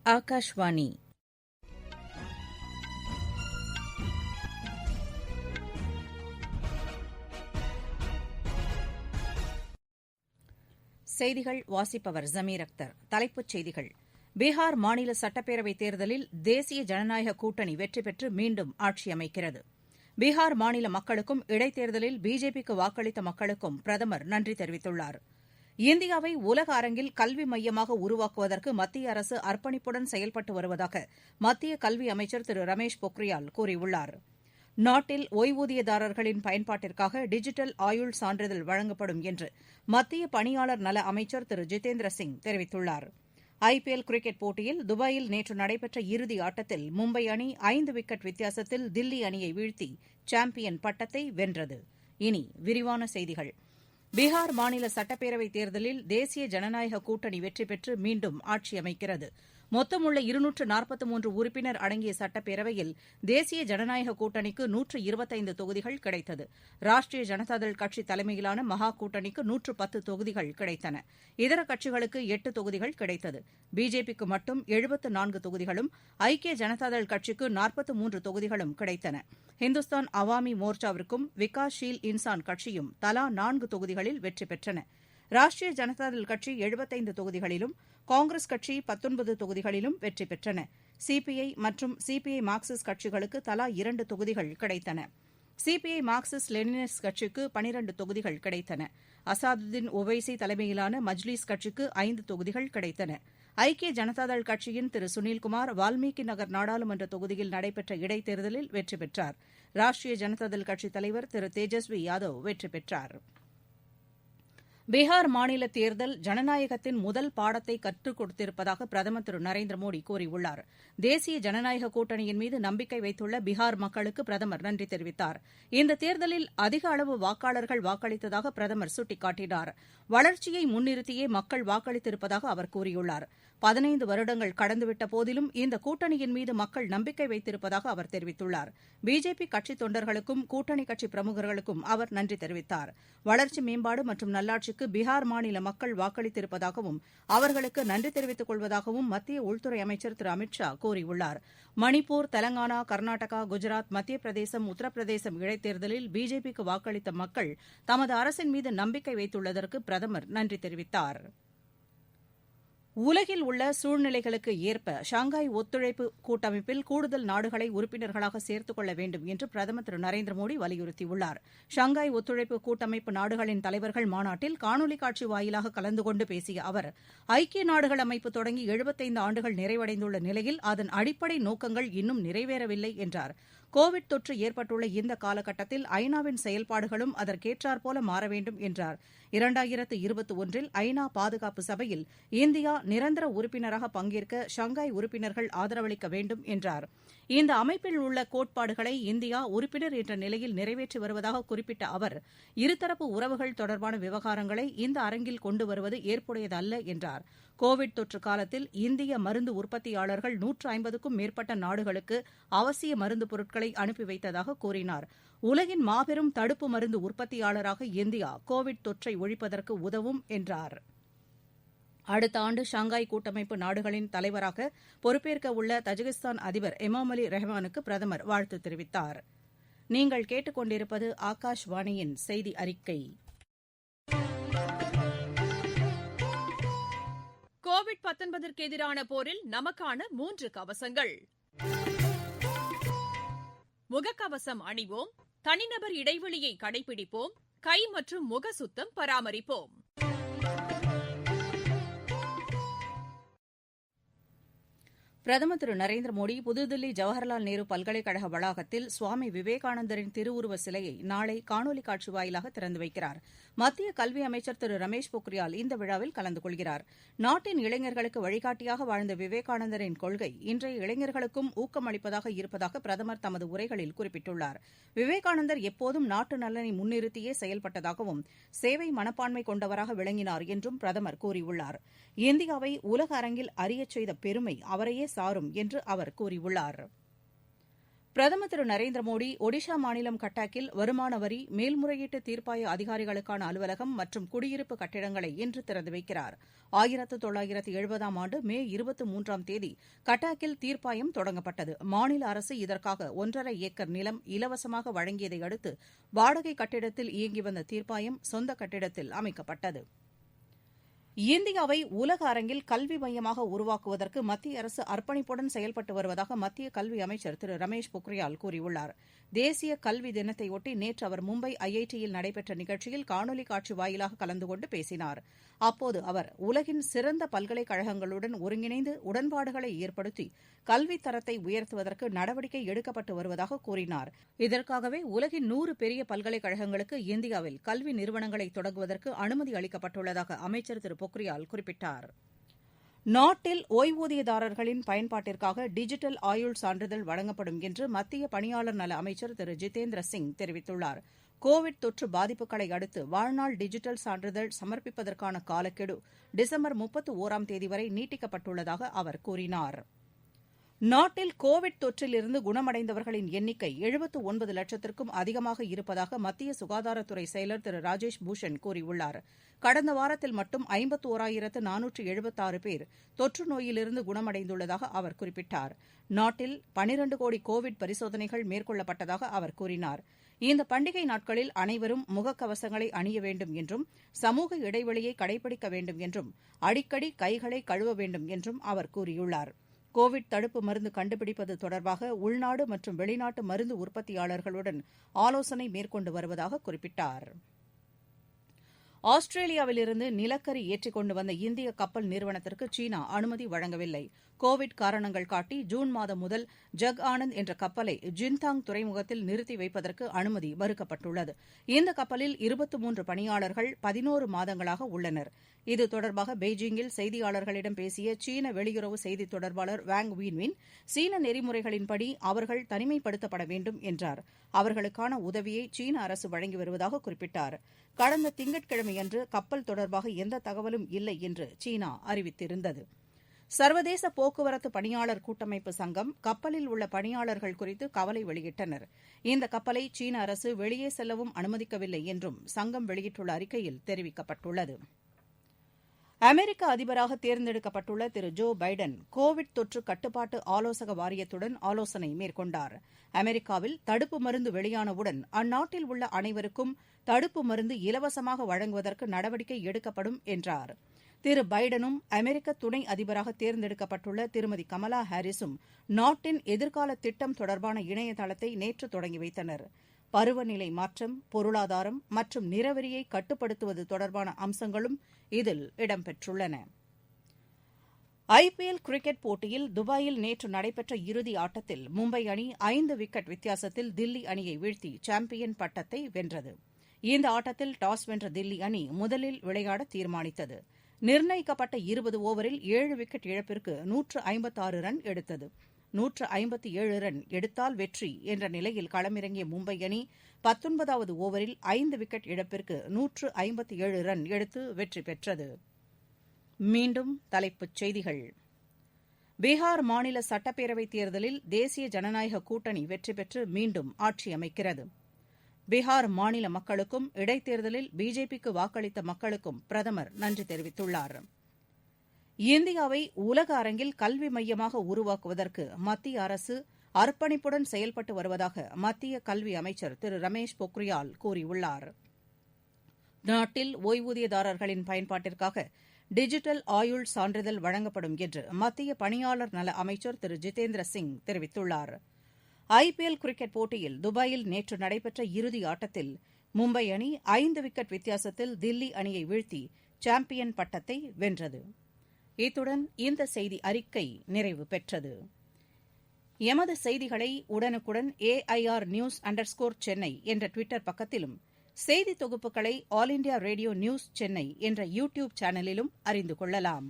ஆகாஷ்வாணி. செய்திகள் வாசிப்பவர் ஜமீர் அக்தர். தலைப்புச் செய்திகள்: பீகார் மாநில சட்டப்பேரவைத் தேர்தலில் தேசிய ஜனநாயக கூட்டணி வெற்றி பெற்று மீண்டும் ஆட்சி அமைக்கிறது. பீகார் மாநில மக்களுக்கும் இடைத்தேர்தலில் பிஜேபிக்கு வாக்களித்த மக்களுக்கும் பிரதமர் நன்றி தெரிவித்துள்ளார். இந்தியாவை உலக அரங்கில் கல்வி மையமாக உருவாக்குவதற்கு மத்திய அரசு அர்ப்பணிப்புடன் செயல்பட்டு வருவதாக மத்திய கல்வி அமைச்சர் திரு ரமேஷ் பொக்ரியால் கூறியுள்ளார். நாட்டில் ஒய்வூதியதாரர்களின் பயன்பாட்டிற்காக டிஜிட்டல் ஆயுள் சான்றிதழ் வழங்கப்படும் என்று மத்திய பணியாளர் நல அமைச்சர் திரு ஜிதேந்திர சிங் தெரிவித்துள்ளார். ஐபிஎல் கிரிக்கெட் போட்டியில் துபாயில் நேற்று நடைபெற்ற இறுதி ஆட்டத்தில் மும்பை அணி 5 விக்கெட் வித்தியாசத்தில் தில்லி அணியை வீழ்த்தி சாம்பியன் பட்டத்தை வென்றது. இனி விரிவான செய்திகள். பீகார் மாநில சட்டப்பேரவைத் தேர்தலில் தேசிய ஜனநாயக கூட்டணி வெற்றி பெற்று மீண்டும் ஆட்சி அமைக்கிறது. மொத்தமுள்ள 243 உறுப்பினர் அடங்கிய சட்டப்பேரவையில் தேசிய ஜனநாயக கூட்டணிக்கு 125 தொகுதிகள் கிடைத்தது. ராஷ்டிரிய ஜனதாதள் கட்சி தலைமையிலான மகா கூட்டணிக்கு 110 தொகுதிகள் கிடைத்தன. இதர கட்சிகளுக்கு 8 தொகுதிகள் கிடைத்தது. பிஜேபிக்கு மட்டும் 74 தொகுதிகளும், ஐக்கிய ஜனதாதள் கட்சிக்கு 43 தொகுதிகளும் கிடைத்தன. இந்துஸ்தான் அவாமி மோர்ச்சாவிற்கும் விகாஸ் ஷீல் இன்சான் கட்சியும் தலா 4 தொகுதிகளில் வெற்றி பெற்றன. ராஷ்டிரிய ஜனதாதள் கட்சி 75 தொகுதிகளிலும், காங்கிரஸ் கட்சி 19 தொகுதிகளிலும் வெற்றி பெற்றன. சிபிஐ மற்றும் சிபிஐ மார்க்சிஸ்ட் கட்சிகளுக்கு தலா 2 தொகுதிகள் கிடைத்தன. சிபிஐ மார்க்சிஸ்ட் லெனினிஸ்ட் கட்சிக்கு 12 தொகுதிகள் கிடைத்தன. அசாதுதீன் ஒவைசி தலைமையிலான மஜ்லிஸ் கட்சிக்கு 5 தொகுதிகள் கிடைத்தன. ஐக்கிய ஜனதாதள் கட்சியின் திரு சுனில்குமார் வால்மீகி நகர் நாடாளுமன்ற தொகுதியில் நடைபெற்ற இடைத்தேர்தலில் வெற்றி பெற்றார். ராஷ்டிரிய ஜனதாதள் கட்சித் தலைவர் திரு தேஜஸ்வி யாதவ் வெற்றி பெற்றார். பீகார் மாநில தேர்தல் ஜனநாயகத்தின் முதல் பாடத்தை கற்றுக் கொடுத்திருப்பதாக பிரதமர் திரு நரேந்திர மோடி கூறியுள்ளார். தேசிய ஜனநாயக கூட்டணியின் மீது நம்பிக்கை வைத்துள்ள பீகார் மக்களுக்கு பிரதமர் நன்றி தெரிவித்தார். இந்த தேர்தலில் அதிக அளவு வாக்காளர்கள் வாக்களித்ததாக பிரதமர் சுட்டிக்காட்டினார். வளர்ச்சியை முன்னிறுத்தியே மக்கள் வாக்களித்திருப்பதாக அவர் கூறியுள்ளார். 15 வருடங்கள் கடந்துவிட்ட போதிலும் இந்த கூட்டணியின் மீது மக்கள் நம்பிக்கை வைத்திருப்பதாக அவர் தெரிவித்துள்ளார். பிஜேபி கட்சித் தொண்டர்களுக்கும் கூட்டணி கட்சி பிரமுகர்களுக்கும் அவர் நன்றி தெரிவித்தார். வளர்ச்சி மேம்பாடு மற்றும் நல்லாட்சிக்கு பீகார் மாநில மக்கள் வாக்களித்திருப்பதாகவும் அவர்களுக்கு நன்றி தெரிவித்துக் கொள்வதாகவும் மத்திய உள்துறை அமைச்சர் திரு அமித் ஷா கூறியுள்ளார். மணிப்பூர், தெலங்கானா, கர்நாடகா, குஜராத், மத்திய பிரதேசம், உத்தரப்பிரதேசம் இடைத்தேர்தலில் பிஜேபிக்கு வாக்களித்த மக்கள் தமது அரசின் மீது நம்பிக்கை வைத்துள்ளதற்கு பிரதமர் நன்றி தெரிவித்தார். உலகில் உள்ள சூழ்நிலைகளுக்கு ஏற்ப ஷாங்காய் ஒத்துழைப்பு கூட்டமைப்பில் கூடுதல் நாடுகளை உறுப்பினர்களாக சேர்த்துக் கொள்ள வேண்டும் என்று பிரதமர் திரு நரேந்திர மோடி வலியுறுத்தியுள்ளார். ஷாங்காய் ஒத்துழைப்பு கூட்டமைப்பு நாடுகளின் தலைவர்கள் மாநாட்டில் காணொலி காட்சி வாயிலாக கலந்து கொண்டு பேசிய அவர், ஐக்கிய நாடுகள் அமைப்பு தொடங்கி 75 ஆண்டுகள் நிறைவடைந்துள்ள நிலையில் அதன் அடிப்படை நோக்கங்கள் இன்னும் நிறைவேறவில்லை என்றார். கோவிட் தொற்று ஏற்பட்டுள்ள இந்த காலகட்டத்தில் ஐநாவின் செயல்பாடுகளும் அதற்கேற்றாற்போல மாற வேண்டும் என்றார். 2021 ஐநா பாதுகாப்பு சபையில் இந்தியா நிரந்தர உறுப்பினராக பங்கேற்க ஷாங்காய் உறுப்பினர்கள் ஆதரவளிக்க வேண்டும் என்றார். இந்த அமைப்பில் உள்ள கோட்பாடுகளை இந்தியா உறுப்பினர் என்ற நிலையில் நிறைவேற்றி வருவதாக குறிப்பிட்ட அவர், இருதரப்பு உறவுகள் தொடர்பான விவகாரங்களை இந்த அரங்கில் கொண்டு வருவது ஏற்புடையதல்ல என்றார். கோவிட் தொற்று காலத்தில் இந்திய மருந்து உற்பத்தியாளர்கள் 150க்கும் மேற்பட்ட நாடுகளுக்கு அவசிய மருந்து பொருட்களை அனுப்பி வைத்ததாக கூறினார். உலகின் மாபெரும் தடுப்பு மருந்து உற்பத்தியாளராக இந்தியா கோவிட் தொற்றை ஒழிப்பதற்கு உதவும் என்றார். அடுத்த ஆண்டு ஷாங்காய் கூட்டமைப்பு நாடுகளின் தலைவராக பொறுப்பேற்க உள்ள தஜிகிஸ்தான் அதிபர் எமாமொலி ரெஹ்மானுக்கு பிரதமர் வாழ்த்து தெரிவித்தார். நீங்கள் கேட்டுக்கொண்டிருப்பது ஆகாஷ்வாணியின் செய்தி அறிக்கை. கோவிட்-19ற்கு எதிரான போரில் நமக்கான 3 கவசங்கள். முகக்கவசம் அணிவோம், தனிநபர் இடைவெளியை கடைபிடிப்போம், கை மற்றும் முக சுத்தம் பராமரிப்போம். பிரதமர் திரு நரேந்திர மோடி புதுதில்லி ஜவஹர்லால் நேரு பல்கலைக்கழக வளாகத்தில் சுவாமி விவேகானந்தரின் திருவுருவ சிலையை நாளை காணொலி காட்சி வாயிலாக திறந்து வைக்கிறார். மத்திய கல்வி அமைச்சர் திரு ரமேஷ் பொக்ரியால் இந்த விழாவில் கலந்து கொள்கிறார். நாட்டின் இளைஞர்களுக்கு வழிகாட்டியாக வாழ்ந்த விவேகானந்தரின் கொள்கை இன்றைய இளைஞர்களுக்கும் ஊக்கமளிப்பதாக இருப்பதாக பிரதமர் தமது உரைகளில் குறிப்பிட்டுள்ளார். விவேகானந்தர் எப்போதும் நாட்டு நலனை முன்னிறுத்தியே செயல்பட்டதாகவும் சேவை மனப்பான்மை கொண்டவராக விளங்கினார் என்றும் பிரதமர் கூறியுள்ளார். இந்தியாவை உலக அரங்கில் அறியச் செய்த பெருமை அவரையே சாரும் என்று அவர் கூறியுள்ளார். பிரதமர் திரு நரேந்திர மோடி ஒடிஷா மாநிலம் கட்டாக்கில் வருமான வரி மேல்முறையீட்டு தீர்ப்பாய அதிகாரிகளுக்கான அலுவலகம் மற்றும் குடியிருப்பு கட்டிடங்களை இன்று திறந்து வைக்கிறார். 1970ஆம் ஆண்டு மே 23ஆம் தேதி கட்டாக்கில் தீர்ப்பாயம் தொடங்கப்பட்டது. மாநில அரசு இதற்காக 1,5 ஏக்கர் நிலம் இலவசமாக வழங்கியதை அடுத்து வாடகை கட்டிடத்தில் இயங்கி வந்த தீர்ப்பாயம் சொந்த கட்டிடத்தில் அமைக்கப்பட்டது. இந்தியாவை உலக அரங்கில் கல்வி மையமாக உருவாக்குவதற்கு மத்திய அரசு அர்ப்பணிப்புடன் செயல்பட்டு வருவதாக மத்திய கல்வி அமைச்சர் திரு ரமேஷ் பொக்ரியால் கூறியுள்ளார். தேசிய கல்வி தினத்தையொட்டி நேற்று அவர் மும்பை ஐஐடியில் நடைபெற்ற நிகழ்ச்சியில் காணொலி காட்சி வாயிலாக கலந்து கொண்டு பேசினார். அப்போது அவர் உலகின் சிறந்த பல்கலைக்கழகங்களுடன் ஒருங்கிணைந்து உடன்பாடுகளை ஏற்படுத்தி கல்வித் தரத்தை உயர்த்துவதற்கு நடவடிக்கை எடுக்கப்பட்டு வருவதாக கூறினார். இதற்காகவே உலகின் 100 பெரிய பல்கலைக்கழகங்களுக்கு இந்தியாவில் கல்வி நிறுவனங்களை தொடங்குவதற்கு அனுமதி அளிக்கப்பட்டுள்ளதாக அமைச்சர் திரு பொக்ரியால் குறிப்பிட்டார். நாட்டில் ஓய்வூதியதாரர்களின் பயன்பாட்டிற்காக டிஜிட்டல் ஆயுள் சான்றிதழ் வழங்கப்படும் என்று மத்திய பணியாளர் நல அமைச்சர் திரு ஜிதேந்திர சிங் தெரிவித்துள்ளார். கோவிட் தொற்று பாதிப்புகளை அடுத்து வாழ்நாள் டிஜிட்டல் சான்றிதழ் சமர்ப்பிப்பதற்கான காலக்கெடு டிசம்பர் 31ஆம் தேதி வரை நீட்டிக்கப்பட்டுள்ளதாக அவர் கூறினார். நாட்டில் கோவிட் தொற்றிலிருந்து குணமடைந்தவர்களின் எண்ணிக்கை 79 லட்சத்திற்கும் அதிகமாக இருப்பதாக மத்திய சுகாதாரத்துறை செயலர் திரு ராஜேஷ் பூஷன் கூறியுள்ளார். கடந்த வாரத்தில் மட்டும் 51,476 பேர் தொற்று நோயிலிருந்து குணமடைந்துள்ளதாக அவர் குறிப்பிட்டார். நாட்டில் 12 கோடி கோவிட் பரிசோதனைகள் மேற்கொள்ளப்பட்டதாக அவர் கூறினார். இந்த பண்டிகை நாட்களில் அனைவரும் முகக்கவசங்களை அணிய வேண்டும் என்றும் சமூக இடைவெளியை கடைபிடிக்க வேண்டும் என்றும் அடிக்கடி கைகளை கழுவ வேண்டும் என்றும் அவர் கூறியுள்ளார். கோவிட் தடுப்பு மருந்து கண்டுபிடிப்பது தொடர்பாக உள்நாடு மற்றும் வெளிநாட்டு மருந்து உற்பத்தியாளர்களுடன் ஆலோசனை மேற்கொண்டு வருவதாக குறிப்பிட்டார். ஆஸ்திரேலியாவிலிருந்து நிலக்கரி ஏற்றிக் கொண்டு வந்த இந்திய கப்பல் நிறுவனத்திற்கு சீனா அனுமதி வழங்கவில்லை. கோவிட் காரணங்கள் காட்டி ஜூன் மாதம் முதல் ஜக் ஆனந்த் என்ற கப்பலை ஜின்தாங் துறைமுகத்தில் நிறுத்தி வைப்பதற்கு அனுமதி மறுக்கப்பட்டுள்ளது. இந்த கப்பலில் 23 பணியாளர்கள் 11 மாதங்களாக உள்ளனர். இது தொடர்பாக பெய்ஜிங்கில் செய்தியாளர்களிடம் பேசிய சீன வெளியுறவு செய்தித் தொடர்பாளர் வாங் வீன்வின் சீன நெறிமுறைகளின்படி அவர்கள் தனிமைப்படுத்தப்பட வேண்டும் என்றார். அவர்களுக்கான உதவியை சீன அரசு வழங்கி வருவதாக குறிப்பிட்டார். கடந்த திங்கட்கிழமையன்று கப்பல் தொடர்பாக எந்த தகவலும் இல்லை என்று சீனா அறிவித்திருந்தது. சர்வதேச போக்குவரத்து பணியாளர் கூட்டமைப்பு சங்கம் கப்பலில் உள்ள பணியாளர்கள் குறித்து கவலை வெளியிட்டனர். இந்த கப்பலை சீன அரசு வெளியே செல்லவும் அனுமதிக்கவில்லை என்றும் சங்கம் வெளியிட்டுள்ள அறிக்கையில் தெரிவிக்கப்பட்டுள்ளது. அமெரிக்க அதிபராக தேர்ந்தெடுக்கப்பட்டுள்ள திரு ஜோ பைடன் கோவிட் தொற்று கட்டுப்பாட்டு ஆலோசக வாரியத்துடன் ஆலோசனை மேற்கொண்டார். அமெரிக்காவில் தடுப்பு மருந்து வெளியானவுடன் அந்நாட்டில் உள்ள அனைவருக்கும் தடுப்பு மருந்து இலவசமாக வழங்குவதற்கு நடவடிக்கை எடுக்கப்படும் என்றார். திரு பைடனும் அமெரிக்க துணை அதிபராக தேர்ந்தெடுக்கப்பட்டுள்ள திருமதி கமலா ஹாரிஸும் நாட்டின் எதிர்கால திட்டம் தொடர்பான இணையதளத்தை நேற்று தொடங்கி வைத்தனர். பருவநிலை மாற்றம், பொருளாதாரம் மற்றும் நிறவெறியை கட்டுப்படுத்துவது தொடர்பான அம்சங்களும் இதில் இடம்பெற்றுள்ளன. ஐபிஎல் கிரிக்கெட் போட்டியில் துபாயில் நேற்று நடைபெற்ற இறுதி ஆட்டத்தில் மும்பை அணி 5 விக்கெட் வித்தியாசத்தில் தில்லி அணியை வீழ்த்தி சாம்பியன் பட்டத்தை வென்றது. இந்த ஆட்டத்தில் டாஸ் வென்ற தில்லி அணி முதலில் விளையாட தீர்மானித்தது. நிர்ணயிக்கப்பட்ட 20 ஓவரில் 7 விக்கெட் இழப்பிற்கு 156 ரன் எடுத்தது. 157 ரன் எடுத்தால் வெற்றி என்ற நிலையில் களமிறங்கிய மும்பை அணி 19வது ஓவரில் 5 விக்கெட் இழப்பிற்கு 157 ரன் எடுத்து வெற்றி பெற்றது. மீண்டும் தலைப்புச் செய்திகள். பீகார் மாநில சட்டப்பேரவைத் தேர்தலில் தேசிய ஜனநாயக கூட்டணி வெற்றி பெற்று மீண்டும் ஆட்சி அமைக்கிறது. பீகார் மாநில மக்களுக்கும் இடைத்தேர்தலில் பிஜேபிக்கு வாக்களித்த மக்களுக்கும் பிரதமர் நன்றி தெரிவித்துள்ளார். இந்தியாவை உலக அரங்கில் கல்வி மையமாக உருவாக்குவதற்கு மத்திய அரசு அர்ப்பணிப்புடன் செயல்பட்டு வருவதாக மத்திய கல்வி அமைச்சர் திரு ரமேஷ் பொக்ரியால் கூறியுள்ளார். நாட்டில் ஓய்வூதியதாரர்களின் பயன்பாட்டிற்காக டிஜிட்டல் ஆயுள் சான்றிதழ் வழங்கப்படும் என்று மத்திய பணியாளர் நல அமைச்சர் திரு ஜிதேந்திர சிங் தெரிவித்துள்ளார். ஐபிஎல் கிரிக்கெட் போட்டியில் துபாயில் நேற்று நடைபெற்ற இறுதி ஆட்டத்தில் மும்பை அணி 5 விக்கெட் வித்தியாசத்தில் தில்லி அணியை வீழ்த்தி சாம்பியன் பட்டத்தை வென்றது. இத்துடன் இந்த செய்தி அறிக்கை நிறைவு பெற்றது. எமது செய்திகளை உடனுக்குடன் AIR News_ சென்னை என்ற ட்விட்டர் பக்கத்திலும், செய்தி தொகுப்புகளை all India radio news Chennai என்ற யூடியூப் சேனலிலும் அறிந்து கொள்ளலாம்.